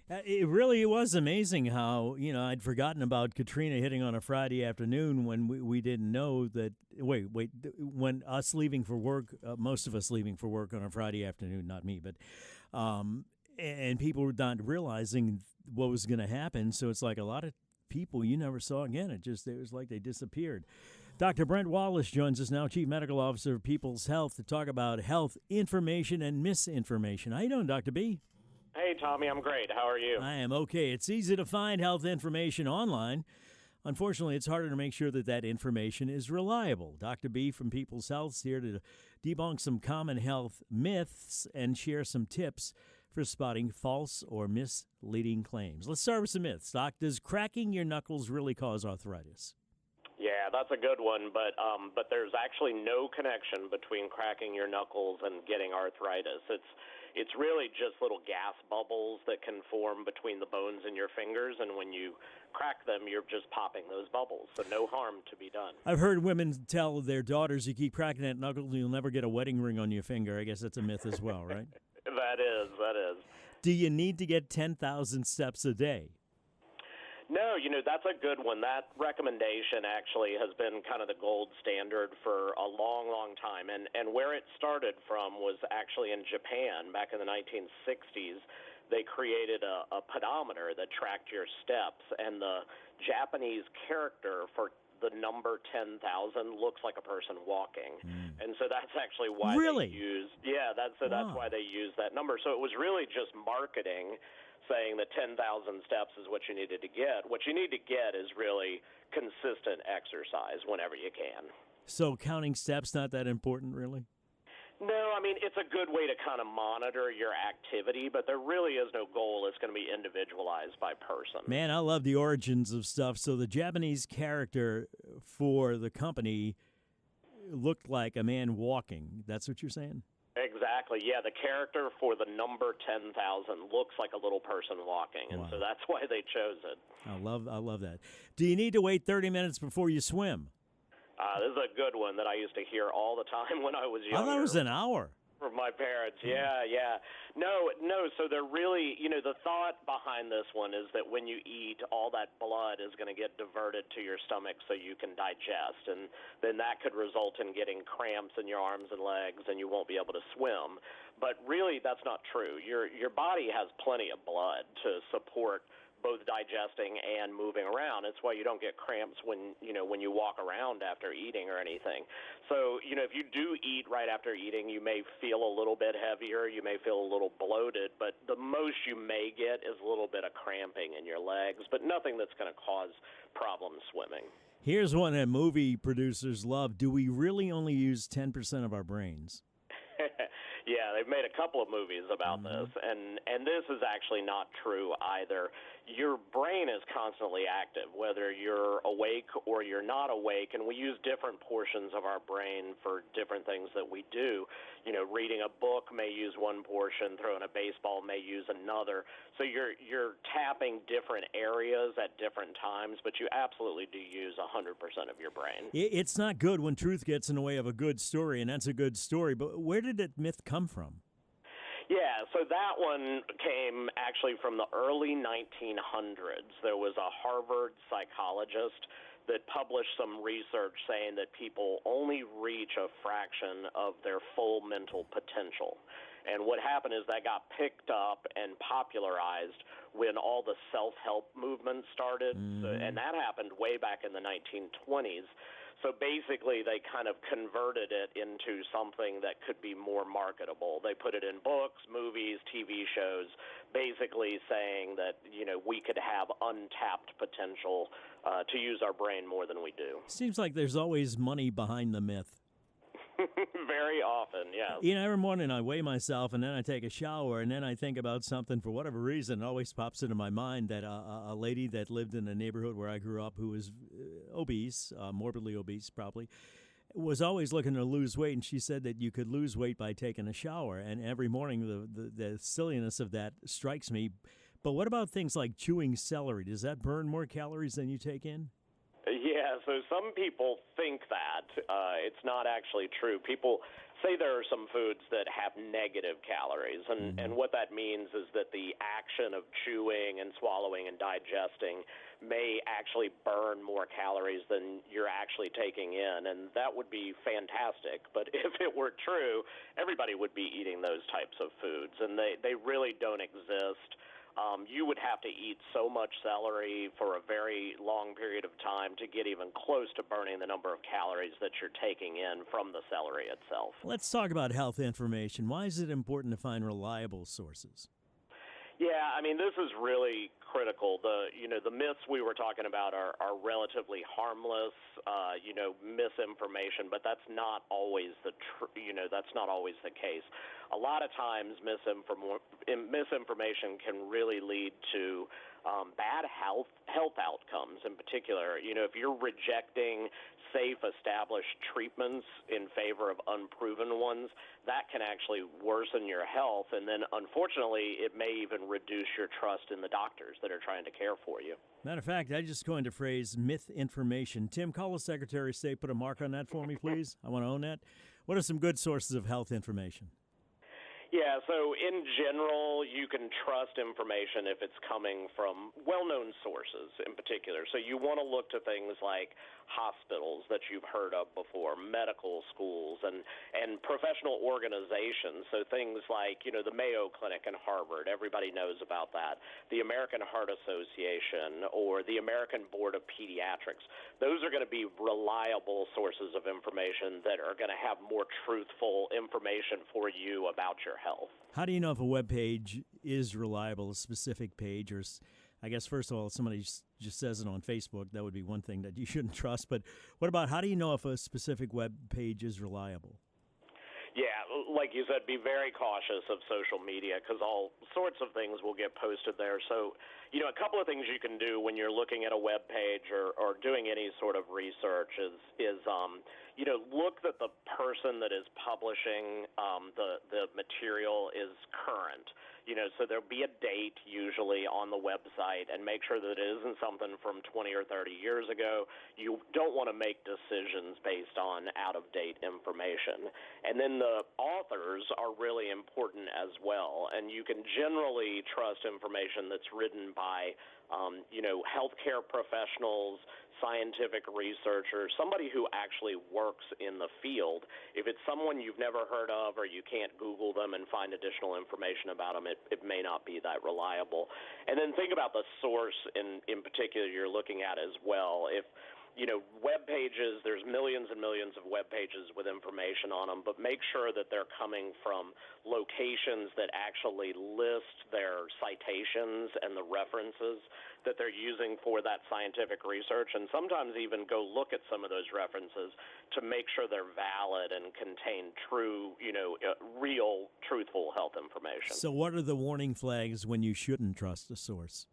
It really was amazing how, I'd forgotten about Katrina hitting on a Friday afternoon when we didn't know that. When us leaving for work, most of us leaving for work on a Friday afternoon, not me, but, and people were not realizing what was going to happen. So it's like a lot of people you never saw again. It was like they disappeared. Dr. Brent Wallis joins us now, Chief Medical Officer of People's Health, to talk about health information and misinformation. How you doing, Dr. B? Hey, Tommy, I'm great. How are you? I am okay. It's easy to find health information online. Unfortunately, it's harder to make sure that information is reliable. Dr. B from People's Health is here to debunk some common health myths and share some tips for spotting false or misleading claims. Let's start with some myths. Doc, does cracking your knuckles really cause arthritis? Yeah, that's a good one, but there's actually no connection between cracking your knuckles and getting arthritis. It's really just little gas bubbles that can form between the bones in your fingers, and when you crack them, you're just popping those bubbles, so no harm to be done. I've heard women tell their daughters, you keep cracking that knuckle, you'll never get a wedding ring on your finger. I guess that's a myth as well, right? That is. Do you need to get 10,000 steps a day? No, that's a good one. That recommendation actually has been kind of the gold standard for a long, long time. And where it started from was actually in Japan back in the 1960s. They created a pedometer that tracked your steps, and the Japanese character for the number 10,000 looks like a person walking. And so that's actually why Really? they use that's why they use that number. So it was really just marketing, saying that 10,000 steps is what you needed to get. What you need to get is really consistent exercise whenever you can. So counting steps not that important, really? No, I mean, it's a good way to kind of monitor your activity, but there really is no goal. It's going to be individualized by person. Man, I love the origins of stuff. So the Japanese character for the company looked like a man walking. That's what you're saying? Exactly. Yeah, the character for the number 10,000 looks like a little person walking, and so that's why they chose it. I love that. Do you need to wait 30 minutes before you swim? This is a good one that I used to hear all the time when I was younger. I thought it was an hour. From my parents, yeah. No, so they're really, the thought behind this one is that when you eat, all that blood is going to get diverted to your stomach so you can digest, and then that could result in getting cramps in your arms and legs, and you won't be able to swim. But really, that's not true. Your body has plenty of blood to support both digesting and moving around. It's why you don't get cramps when you walk around after eating or anything. So, if you do eat right after eating, you may feel a little bit heavier, you may feel a little bloated, but the most you may get is a little bit of cramping in your legs, but nothing that's going to cause problems swimming. Here's one that movie producers love. Do we really only use 10% of our brains? Yeah, they've made a couple of movies about this, and this is actually not true either. Your brain is constantly active, whether you're awake or you're not awake, and we use different portions of our brain for different things that we do. Reading a book may use one portion, throwing a baseball may use another. So you're tapping different areas at different times, but you absolutely do use 100% of your brain. It's not good when truth gets in the way of a good story, and that's a good story, but where did that myth come from? Yeah, so that one came actually from the early 1900s. There was a Harvard psychologist that published some research saying that people only reach a fraction of their full mental potential. And what happened is that got picked up and popularized when all the self-help movement started, and that happened way back in the 1920s. So basically, they kind of converted it into something that could be more marketable. They put it in books, movies, TV shows, basically saying that, we could have untapped potential to use our brain more than we do. Seems like there's always money behind the myth. Very often, yes. Every morning I weigh myself, and then I take a shower, and then I think about something. For whatever reason, it always pops into my mind that a lady that lived in a neighborhood where I grew up who was obese, morbidly obese probably, was always looking to lose weight, and she said that you could lose weight by taking a shower. And every morning the silliness of that strikes me. But what about things like chewing celery? Does that burn more calories than you take in? Yeah, Yeah, so some people think that. It's not actually true. People say there are some foods that have negative calories, and what that means is that the action of chewing and swallowing and digesting may actually burn more calories than you're actually taking in, and that would be fantastic. But if it were true, everybody would be eating those types of foods, and they really don't exist. You would have to eat so much celery for a very long period of time to get even close to burning the number of calories that you're taking in from the celery itself. Let's talk about health information. Why is it important to find reliable sources? Yeah, I mean, this is really critical. The myths we were talking about are relatively harmless, misinformation, but that's not always that's not always the case. A lot of times misinformation can really lead to bad health outcomes. In particular, if you're rejecting safe, established treatments in favor of unproven ones, that can actually worsen your health, and then unfortunately it may even reduce your trust in the doctors that are trying to care for you. Matter of fact, I just coined a phrase, myth information. Tim, call the Secretary of State, put a mark on that for me, please. I want to own that. What are some good sources of health information? Yeah, so in general, you can trust information if it's coming from well-known sources in particular. So you want to look to things like hospitals that you've heard of before, medical schools, and professional organizations. So things like, the Mayo Clinic in Harvard, everybody knows about that, the American Heart Association, or the American Board of Pediatrics. Those are going to be reliable sources of information that are going to have more truthful information for you about your health. How do you know if a web page is reliable, a specific page, or I guess first of all, if somebody just says it on Facebook, that would be one thing that you shouldn't trust. But what about how do you know if a specific web page is reliable? Yeah, like you said, be very cautious of social media because all sorts of things will get posted there. So, a couple of things you can do when you're looking at a web page or doing any sort of research is look that the person that is publishing the material is current. So there'll be a date usually on the website, and make sure that it isn't something from 20 or 30 years ago. You don't want to make decisions based on out-of-date information. And then the authors are really important as well, and you can generally trust information that's written by healthcare professionals, scientific researchers, somebody who actually works in the field. If it's someone you've never heard of or you can't Google them and find additional information about them, it may not be that reliable. And then think about the source in particular you're looking at as well. If web pages, there's millions and millions of web pages with information on them, but make sure that they're coming from locations that actually list their citations and the references that they're using for that scientific research, and sometimes even go look at some of those references to make sure they're valid and contain true, real, truthful health information. So what are the warning flags when you shouldn't trust a source?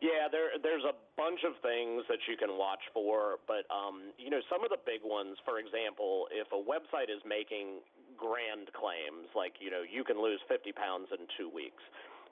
Yeah, there's a bunch of things that you can watch for, but some of the big ones, for example, if a website is making grand claims like, you can lose 50 pounds in 2 weeks,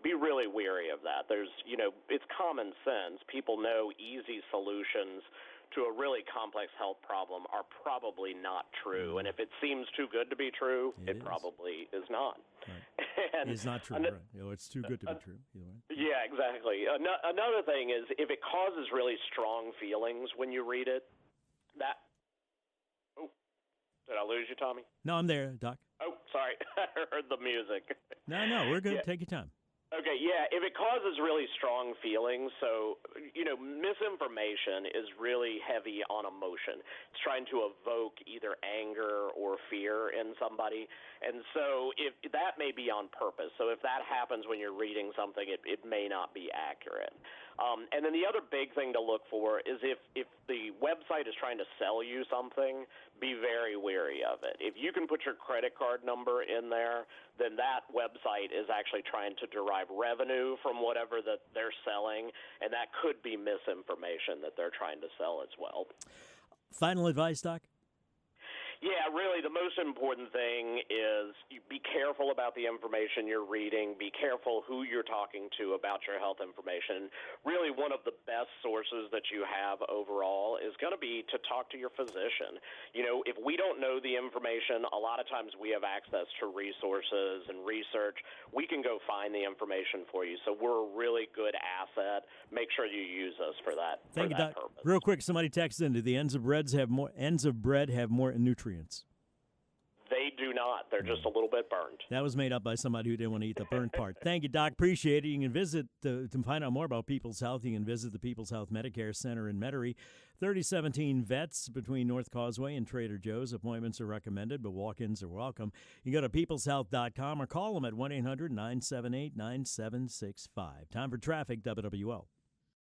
be really wary of that. It's common sense. People know easy solutions to a really complex health problem are probably not true. And if it seems too good to be true, it probably is not. Right. It's not true, right? It's too good to be true. Yeah, exactly. Another thing is if it causes really strong feelings when you read it, did I lose you, Tommy? No, I'm there, Doc. Oh, sorry. I heard the music. No, we're good. Yeah. Take your time. Okay, yeah, if it causes really strong feelings, so, misinformation is really heavy on emotion. It's trying to evoke either anger or fear in somebody, and so if that may be on purpose. So if that happens when you're reading something, it may not be accurate. And then the other big thing to look for is if the website is trying to sell you something, be very wary of it. If you can put your credit card number in there, then that website is actually trying to derive revenue from whatever that they're selling, and that could be misinformation that they're trying to sell as well. Final advice, Doc? Yeah, really, the most important thing is you be careful about the information you're reading. Be careful who you're talking to about your health information. Really, one of the best sources that you have overall is going to be to talk to your physician. You know, if we don't know the information, a lot of times we have access to resources and research. We can go find the information for you. So we're a really good asset. Make sure you use us for that. Thank you, Doc. Purpose. Real quick, somebody texted in, do the ends of bread have more nutrients? They do not. They're just a little bit burned. That was made up by somebody who didn't want to eat the burnt part. Thank you, Doc. Appreciate it. You can visit, to find out more about People's Health, you can visit the People's Health Medicare Center in Metairie. 3017 Vets between North Causeway and Trader Joe's. Appointments are recommended, but walk-ins are welcome. You can go to peopleshealth.com or call them at 1-800-978-9765. Time for traffic, WWL.